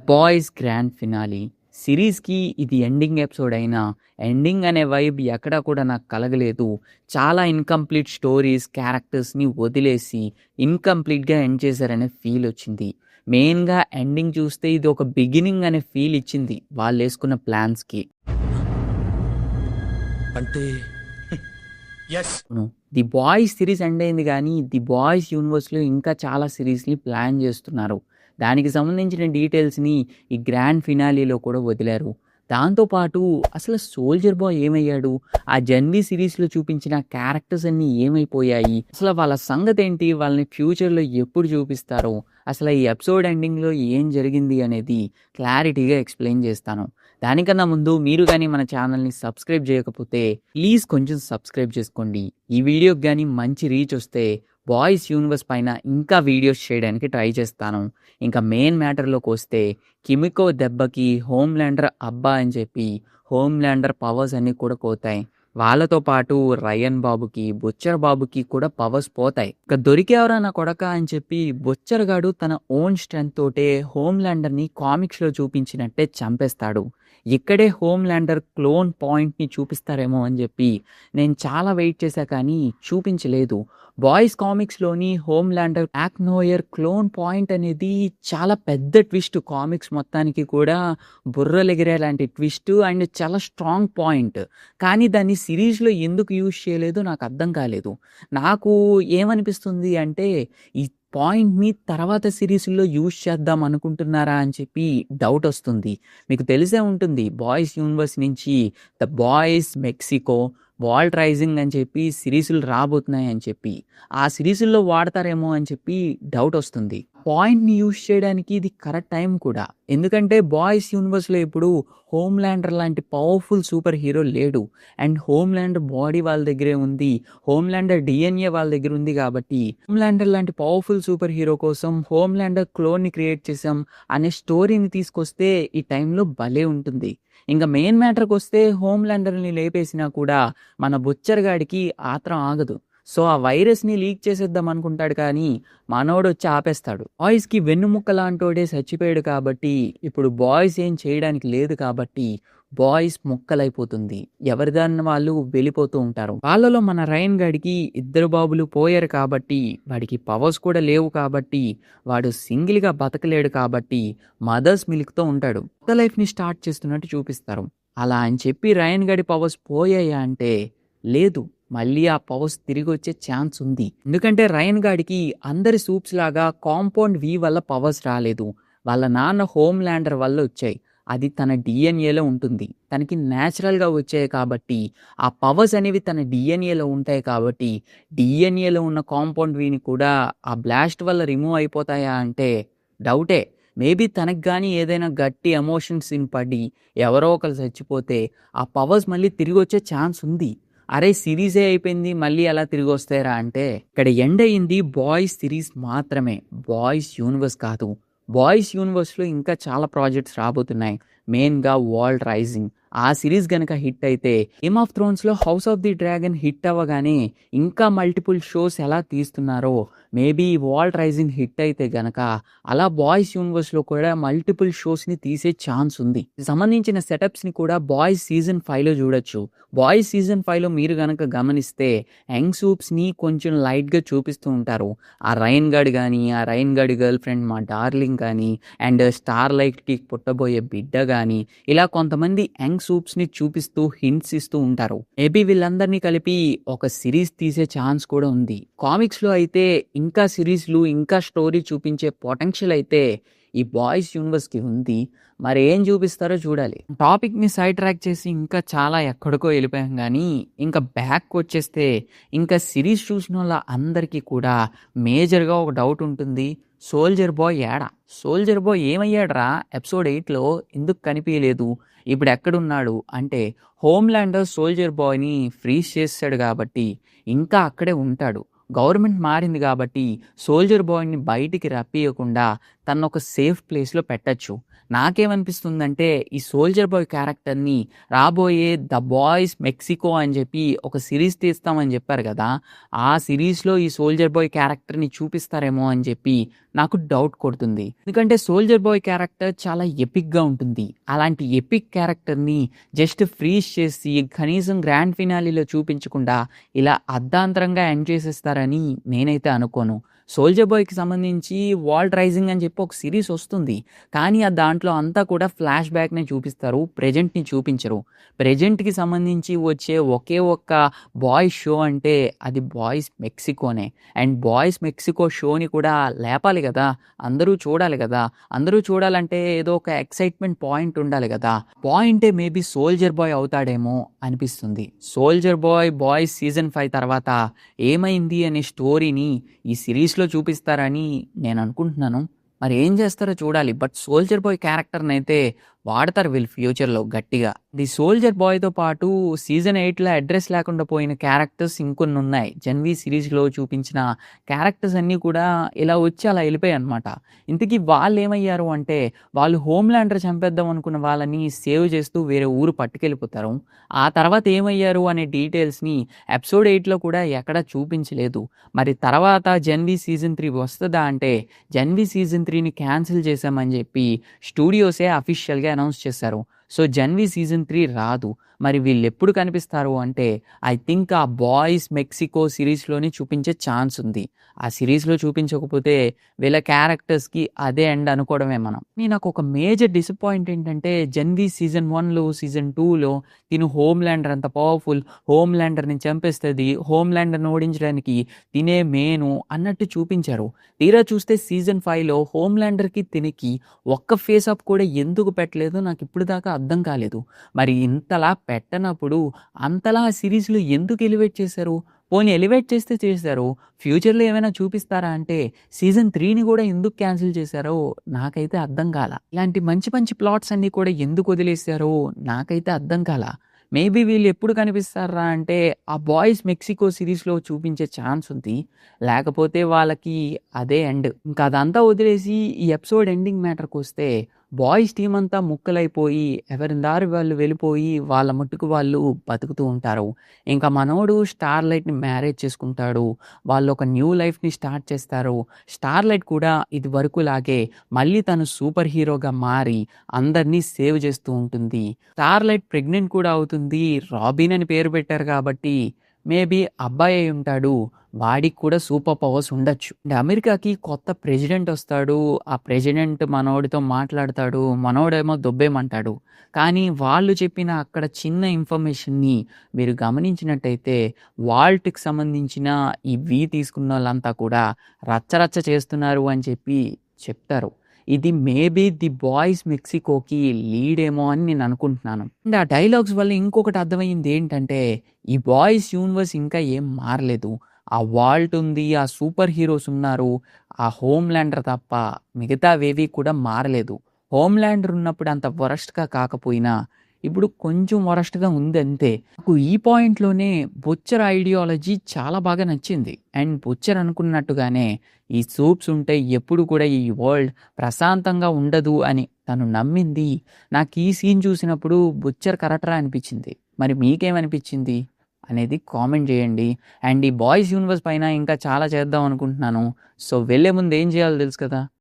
Boys grand finale సిరీస్‌కి ఇది ending episode అయినా, ending అనే వైబ్ ఎక్కడా కూడా నాకు కలగలేదు. చాలా ఇన్‌కంప్లీట్ స్టోరీస్, క్యారెక్టర్స్‌ని వదిలేసి ఇన్‌కంప్లీట్‌గా ఎండ్ చేశారనే ఫీలొచ్చింది. మెయిన్‌గా ఎండింగ్ చూస్తే ఇది ఒక బిగినింగ్ అనే ఫీల్ ఇచ్చింది వాళ్ళేసుకున్న ప్లాన్స్‌కి. అంటే ఎస్ అవును. 'ది బాయ్స్' సిరీస్ ఎండ్ అయింది గానీ, 'ది బాయ్స్' యూనివర్స్‌లో ఇంకా చాలా సిరీస్‌ని ప్లాన్ జేస్తున్నారు. దానికి సంబంధించిన డీటెయిల్స్‌ని ఈ గ్రాండ్ ఫినాలేలో కూడా వదిలారు. దాంతో పాటు అసలు 'సోల్జర్ బాయ్' ఏమయ్యాడు? ఆ 'జెన్‌వి' సిరీస్‌లో చూపించిన క్యారెక్టర్స్ అన్నీ ఏమైపోయాయి? అసలు వాళ్ళ సంగతేంటి? వాళ్ళని ఫ్యూచర్‌లో ఎప్పుడు చూపిస్తారో, అసలు ఈ ఎపిసోడ్ ఎండింగ్‌లో ఏం జరిగింది అనేది క్లారిటీగా ఎక్స్‌ప్లెయిన్ చేస్తాను. దానికన్నా ముందు మీరు గాని మన ఛానల్‌ని సబ్స్క్రైబ్ చేయకపోతే ప్లీజ్ కొంచెం సబ్స్క్రైబ్ చేసుకోండి. ఈ వీడియోకి గాని మంచి రీచ్ వస్తే బాయ్స్ యూనివర్స్ పైన ఇంకా వీడియోస్ చేయడానికి ట్రై చేస్తాను. ఇంకా మెయిన్ మ్యాటర్‌లోకొస్తే కిమికో దెబ్బకి హోమ్‌ల్యాండర్ అబ్బా అని చెప్పి హోమ్‌ల్యాండర్ పవర్స్ అన్నీ కూడా పోతాయి. వాళ్ళతో పాటు రయన్ బాబుకి, బుచ్చర్ బాబుకి కూడా పవర్స్ పోతాయి. ఇక దొరికావురా నా కొడకా అని చెప్పి బుచ్చర్ గాడు తన ఓన్ స్ట్రెంగ్త్ తోటే హోమ్‌ల్యాండర్‌ని కామిక్స్‌లో చూపించినట్టే చంపేస్తాడు. ఇక్కడే హోమ్‌ల్యాండర్ క్లోన్ పాయింట్‌ని చూపిస్తారేమో అని చెప్పి నేను చాలా వెయిట్ చేశా కానీ చూపించలేదు. బాయ్స్ కామిక్స్‌లోని హోమ్‌ల్యాండర్ ఆక్నోయర్ క్లోన్ పాయింట్ అనేది చాలా పెద్ద ట్విస్ట్ కామిక్స్ మొత్తానికి కూడా బుర్రలెగిరేలాంటి ట్విస్ట్ అండ్ చాలా స్ట్రాంగ్ పాయింట్. కానీ దాన్ని సిరీస్‌లో ఎందుకు యూజ్ చేయలేదో నాకు అర్థం కాలేదు. నాకు ఏమనిపిస్తుంది అంటే ఈ పాయింట్‌ని తర్వాత సీరీస్‌ల్లో యూజ్ చేద్దాం అనుకుంటున్నారా అని చెప్పి డౌటొస్తుంది. మీకు తెలిసే ఉంటుంది బాయ్స్ యూనివర్స్ నుంచి 'the boys Mexico', 'Vought Rising' అని చెప్పి సిరీస్‌లు రాబోతున్నాయి అని చెప్పి. ఆ సిరీస్‌ల్లో వాడతారేమో అని చెప్పి డౌటొస్తుంది. పాయింట్‌ని యూజ్ చేయడానికి ఇది కరెక్ట్ టైం కూడా. ఎందుకంటే బాయ్స్ యూనివర్స్‌లో ఇప్పుడు హోమ్‌ల్యాండర్ లాంటి పవర్‌ఫుల్ సూపర్ హీరో లేడు. అండ్ హోమ్‌ల్యాండర్ బాడీ వాళ్ళ దగ్గరే ఉంది. హోమ్‌ల్యాండర్ డీఎన్ఏ వాళ్ళ దగ్గర ఉంది కాబట్టి హోమ్‌ల్యాండర్ లాంటి పవర్‌ఫుల్ సూపర్ హీరో కోసం హోమ్‌ల్యాండర్ క్లోన్‌ని క్రియేట్ చేసాం అనే స్టోరీని తీసుకొస్తే ఈ టైంలో భలే ఉంటుంది. ఇంక మెయిన్ మ్యాటర్‌కొస్తే హోమ్‌ల్యాండర్‌ని లేపేసినా కూడా మన బుచ్చర్ గాడికి ఆత్రం ఆగదు. సో, ఆ వైరస్‌ని లీక్ చేసేద్దాం అనుకుంటాడు కానీ మనోడొచ్చి ఆపేస్తాడు. బాయ్స్‌కి వెన్నుముక్క లాంటోడే చచ్చిపోయాడు కాబట్టి ఇప్పుడు బాయ్స్ ఏం చేయడానికి లేదు కాబట్టి బాయ్స్ ముక్కలైపోతుంది. ఎవరిదాన్ని వాళ్ళు వెళ్ళిపోతూ ఉంటారు. వాళ్ళలో మన రయన్ గాడికి ఇద్దరు బాబులు పోయారు కాబట్టి వాడికి పవర్స్ కూడా లేవు కాబట్టి వాడు సింగిల్‌గా బతకలేడు కాబట్టి మదర్స్ మిల్క్‌తో ఉంటాడు. కొత్త లైఫ్‌ని స్టార్ట్ చేస్తున్నట్టు చూపిస్తారు. అలా అని చెప్పి రయన్ గాడి పవర్స్ పోయాయా అంటే లేదు. మళ్ళీ ఆ పవర్స్ తిరిగొచ్చే ఛాన్స్ ఉంది. ఎందుకంటే రయన్ గాడికి అందరి సూప్స్ లాగా కాంపౌండ్ వి వల్ల పవర్స్ రాలేదు. వాళ్ళ నాన్న హోమ్‌ల్యాండర్ వల్ల వచ్చాయి. అది తన డీఎన్ఏలో ఉంటుంది. తనకి న్యాచురల్‌గా వచ్చాయి కాబట్టి, ఆ పవర్స్ అనేవి తన డీఎన్ఏలో ఉంటాయి కాబట్టి, డీఎన్ఏలో ఉన్న కాంపౌండ్ వీని కూడా ఆ బ్లాస్ట్ వల్ల రిమూవ్ అయిపోతాయా అంటే డౌటే. మేబీ తనకి గాని ఏదైనా గట్టి ఎమోషన్ సీన్ పడి, ఎవరో ఒకళ్ళు చచ్చిపోతే, ఆ పవర్స్ మళ్ళీ తిరిగొచ్చే ఛాన్స్ ఉంది. అరే! సిరీసే అయిపోయింది. మళ్ళీ ఎలా తిరిగొస్తాయిరా అంటే, ఇక్కడ ఎండ్ అయింది బాయ్స్ సిరీస్ మాత్రమే. బాయ్స్ యూనివర్స్ కాదు. బాయ్స్ యూనివర్స్‌లో ఇంకా చాలా ప్రాజెక్ట్స్ రాబోతున్నాయి. మెయిన్‌గా 'వాల్ట్ రైజింగ్' ఆ సిరీస్ గనక హిట్ అయితే 'గేమ్ ఆఫ్ థ్రోన్స్‌లో 'House of the Dragon' hit అవ్వగానే ఇంకా మల్టిపుల్ షోస్ ఎలా తీస్తున్నారో మేబీ 'వాల్ట్ రైజింగ్' హిట్ అయితే గనక అలా బాయ్స్ యూనివర్స్‌లో కూడా మల్టిపుల్ షోస్‌ని తీసే ఛాన్స్ ఉంది. సంబంధించిన సెటప్స్‌ని కూడా బాయ్స్ సీజన్ 5లో చూడొచ్చు. బాయ్స్ సీజన్ 5లో మీరు గనక గమనిస్తే యంగ్ సూప్స్‌ని కొంచెం లైట్‌గా చూపిస్తూ ఉంటారు. ఆ రయన్ గాడు గాని, ఆ రయన్ గాడి గర్ల్ ఫ్రెండ్ మా డార్లింగ్ కానీ, అండ్ స్టార్ లైట్‌కి పుట్టబోయే బిడ్డ గాని, ఇలా కొంతమంది యంగ్ సూప్స్‌ని చూపిస్తూ హింట్స్ ఇస్తూ ఉంటారు. మేబీ వీళ్ళందరినీ కలిపి ఒక సిరీస్ తీసే ఛాన్స్ కూడా ఉంది. కామిక్స్‌లో అయితే ఇంకా సిరీస్‌లు, ఇంకా స్టోరీ చూపించే పొటెన్షియల్ అయితే ఈ బాయ్స్ యూనివర్స్‌కి ఉంది. మరి ఏం చూపిస్తారో చూడాలి. టాపిక్‌ని సైడ్ ట్రాక్ చేసి ఇంకా చాలా ఎక్కడికో ఎళ్ళిపోయాం గానీ, ఇంకా బ్యాక్‌కొచ్చేస్తే ఇంకా సిరీస్ చూసినోళ్ళ అందరికీ కూడా మేజర్‌గా ఒక డౌట్ ఉంటుంది. 'సోల్జర్ బాయ్' ఏడ? 'సోల్జర్ బాయ్' ఏమయ్యాడురా ఎపిసోడ్ 8లో ఎందుకు కనిపియలేదు? ఇప్పుడెక్కడున్నాడు? అంటే హోమ్‌ల్యాండర్ 'సోల్జర్ బాయ్‌ని' ఫ్రీజ్ చేసేసాడు కాబట్టి ఇంకా అక్కడే ఉంటాడు. గవర్నమెంట్ మారింది కాబట్టి 'సోల్జర్ బాయ్‌ని' బయటికి రప్పీయకుండా తనను ఒక సేఫ్ ప్లేస్‌లో పెట్టొచ్చు. నాకేమనిపిస్తుందంటే ఈ 'సోల్జర్ బాయ్' క్యారెక్టర్‌ని రాబోయే 'ద బాయ్స్ మెక్సికో' అని చెప్పి ఒక సీరీస్ తీస్తామని చెప్పారు కదా! ఆ సీరీస్‌లో ఈ 'సోల్జర్ బాయ్' క్యారెక్టర్‌ని చూపిస్తారేమో అని చెప్పి నాకు డౌట్ కొడుతుంది. ఎందుకంటే 'సోల్జర్ బాయ్' క్యారెక్టర్ చాలా ఎపిక్‌గా ఉంటుంది. అలాంటి ఎపిక్ క్యారెక్టర్‌ని జస్ట్ ఫ్రీజ్ చేసి కనీసం గ్రాండ్ ఫినాలేలో చూపించకుండా ఇలా అర్ధాంతరంగా ఎండ్ చేసేస్తారని నేనైతే అనుకోను. 'సోల్జర్ బాయ్‌కి' సంబంధించి 'వాల్ట్ రైజింగ్' అని చెప్పి ఒక సీరీస్ వస్తుంది. కానీ దాంట్లో అంతా కూడా ఫ్లాష్ బ్యాక్‌నే చూపిస్తారు. ప్రెజెంట్‌ని చూపించరు. ప్రెజెంట్‌కి సంబంధించి వచ్చే ఒకే ఒక్క బాయ్స్ షో అంటే అది 'బాయ్స్ మెక్సికోనే.' అండ్ 'బాయ్స్ మెక్సికో' షోని కూడా లేపాలి కదా! అందరూ చూడాలి కదా! అందరూ చూడాలంటే ఏదో ఒక ఎక్సైట్‌మెంట్ పాయింట్ ఉండాలి కదా! పాయింటే మేబీ 'సోల్జర్ బాయ్' అవుతాడేమో అనిపిస్తుంది. 'సోల్జర్ బాయ్' 'బాయ్స్' సీజన్ 5 తర్వాత ఏమైంది అనే స్టోరీని ఈ సీరీస్‌లో చూపిస్తారని నేను అనుకుంటున్నాను. మరి ఏం చేస్తారో చూడాలి. బట్ 'సోల్జర్ బాయ్' క్యారెక్టర్‌నైతే వాడతారు వీళ్ళు ఫ్యూచర్‌లో గట్టిగా. ది 'సోల్జర్ బాయ్‌తో' పాటు సీజన్ 8లో అడ్రెస్ లేకుండా పోయిన క్యారెక్టర్స్ ఇంకొన్నున్నాయి. 'జెన్‌వి' సీరీస్‌లో చూపించిన క్యారెక్టర్స్ అన్నీ కూడా ఇలా వచ్చి అలా ఎళ్ళిపోయాయన్నమాట. ఇంతకీ వాళ్ళేమయ్యారు అంటే, వాళ్ళు హోమ్‌లాండర్ చంపేద్దాం అనుకున్న వాళ్ళని సేవ్ చేస్తూ వేరే ఊరు పట్టుకెళ్ళిపోతారు. ఆ తర్వాత ఏమయ్యారు అనే డీటెయిల్స్‌ని ఎపిసోడ్ 8లో కూడా ఎక్కడా చూపించలేదు. మరి తర్వాత 'జెన్‌వి' సీజన్ 3 వస్తదా అంటే, 'జెన్‌వి' సీజన్ 3ని క్యాన్సిల్ చేశామని చెప్పి స్టూడియోసే అఫీషియల్‌గా అనౌన్స్ చేశారు. సో, 'జెన్‌వి' సీజన్ 3 రాదు. మరి వీళ్ళెప్పుడు కనిపిస్తారు అంటే, ఐ థింక్ ఆ 'బాయ్స్ మెక్సికో' సీరీస్‌లోనే చూపించే ఛాన్స్ ఉంది. ఆ సీరీస్‌లో చూపించకపోతే వీళ్ళ క్యారెక్టర్స్‌కి అదే ఎండ్ అనుకోవడమే మనం. నాకొక మేజర్ డిసప్పాయింట్ ఏంటంటే 'జెన్‌వి' సీజన్ 1లో, సీజన్ 2లో తిను హోమ్‌లాండర్ అంత పవర్‌ఫుల్, హోమ్‌లాండర్‌ని చంపేస్తది, హోమ్‌లాండర్‌ని ఓడించడానికి తినే మెయిను అన్నట్టు చూపించారు. తీరా చూస్తే సీజన్ 5లో హోమ్‌లాండర్‌కి, తినికి ఒక్క ఫేస్ ఆఫ్ కూడా ఎందుకు పెట్టలేదో నాకిప్పుడు దాకా అర్థం కాలేదు. మరి ఇంతలా పెట్టనప్పుడు అంతలా ఆ సీరీస్‌లో ఎందుకు ఎలివేట్ చేశారు? పోనీ ఎలివేట్ చేస్తే చేశారు. ఫ్యూచర్‌లో ఏమైనా చూపిస్తారా అంటే సీజన్ 3ని గూడా ఎందుకు క్యాన్సిల్ చేశారో నాకైతే అర్థం కాల. ఇలాంటి మంచి మంచి ప్లాట్స్ అన్నీ కూడా ఎందుకు వదిలేసారో నాకైతే అర్థం కాల. మేబీ వీళ్ళు ఎప్పుడు కనిపిస్తార్రా అంటే ఆ 'బాయ్స్ మెక్సికో' సీరీస్‌లో చూపించే ఛాన్స్ ఉంది. లేకపోతే వాళ్ళకి అదే ఎండ్. ఇంకా అదంతా వదిలేసి ఈ ఎపిసోడ్ ఎండింగ్ మ్యాటర్‌కొస్తే బాయ్స్ టీమ్ అంతా ముక్కలైపోయి ఎవరి దారి వాళ్ళు వెళ్ళిపోయి వాళ్ళ మట్టుకు వాళ్ళు బతుకుతూ ఉంటారు. ఇంకా మనోడు స్టార్‌లైట్‌ని మ్యారేజ్ చేసుకుంటాడు. వాళ్ళు ఒక న్యూ లైఫ్‌ని స్టార్ట్ చేస్తారు. స్టార్‌లైట్ కూడా ఇదివరకులాగే మళ్ళీ తను సూపర్ హీరోగా మారి అందరినీ సేవ్ చేస్తూ ఉంటుంది. స్టార్‌లైట్ ప్రెగ్నెంట్ కూడా అవుతుంది. రాబిన్ అని పేరు పెట్టారు కాబట్టి మేబీ అబ్బాయి అయ్యుంటాడు. వాడికి కూడా సూపర్ పవర్స్ ఉండొచ్చు. అండ్ అమెరికాకి కొత్త ప్రెసిడెంట్ వస్తాడు. ఆ ప్రెసిడెంట్ మనోడితో మాట్లాడతాడు. మనోడేమో దొబ్బేయమంటాడు. కానీ వాళ్ళు చెప్పిన అక్కడ చిన్న ఇన్ఫర్మేషన్‌ని మీరు గమనించినట్టయితే వాల్ట్‌కి సంబంధించిన ఈ 'వి' తీసుకున్నోళ్ళంతా కూడా రచ్చ రచ్చ చేస్తున్నారు అని చెప్పి చెప్తారు. ఇది మేబీ 'ది బాయ్స్ మెక్సికో'కి లీడేమో అని నేను అనుకుంటున్నాను. అండ్ ఆ డైలాగ్స్ వల్ల ఇంకొకటి అర్థమయ్యింది ఏంటంటే, ఈ బాయ్స్ యూనివర్స్ ఇంకా ఏం మారలేదు. ఆ వాల్ట్ ఉంది. ఆ సూపర్ హీరోస్ ఉన్నారు. ఆ హోమ్‌లాండర్ తప్ప మిగతావేవి కూడా మారలేదు. హోమ్‌లాండర్ ఉన్నప్పుడు అంత వరస్ట్‌గా కాకపోయినా, ఇప్పుడు కొంచెం వరస్ట్‌గా ఉందంతే. నాకు ఈ పాయింట్‌లోనే బుచ్చర్ ఐడియాలజీ చాలా బాగా నచ్చింది. అండ్ బుచ్చర్ అనుకున్నట్టుగానే ఈ సూప్స్ ఉంటే ఎప్పుడు కూడా ఈ వరల్డ్ ప్రశాంతంగా ఉండదు అని తను నమ్మింది. నాకు ఈ సీన్ చూసినప్పుడు బుచ్చర్ కరెక్టరా అనిపించింది. మరి మీకేమనిపించింది అనేది కామెంట్ చేయండి. అండ్ ఈ బాయ్స్ యూనివర్స్ పైన ఇంకా చాలా చేద్దాం అనుకుంటున్నాను. సో, వెళ్ళే ముందు ఏం చేయాలో తెలుసు కదా!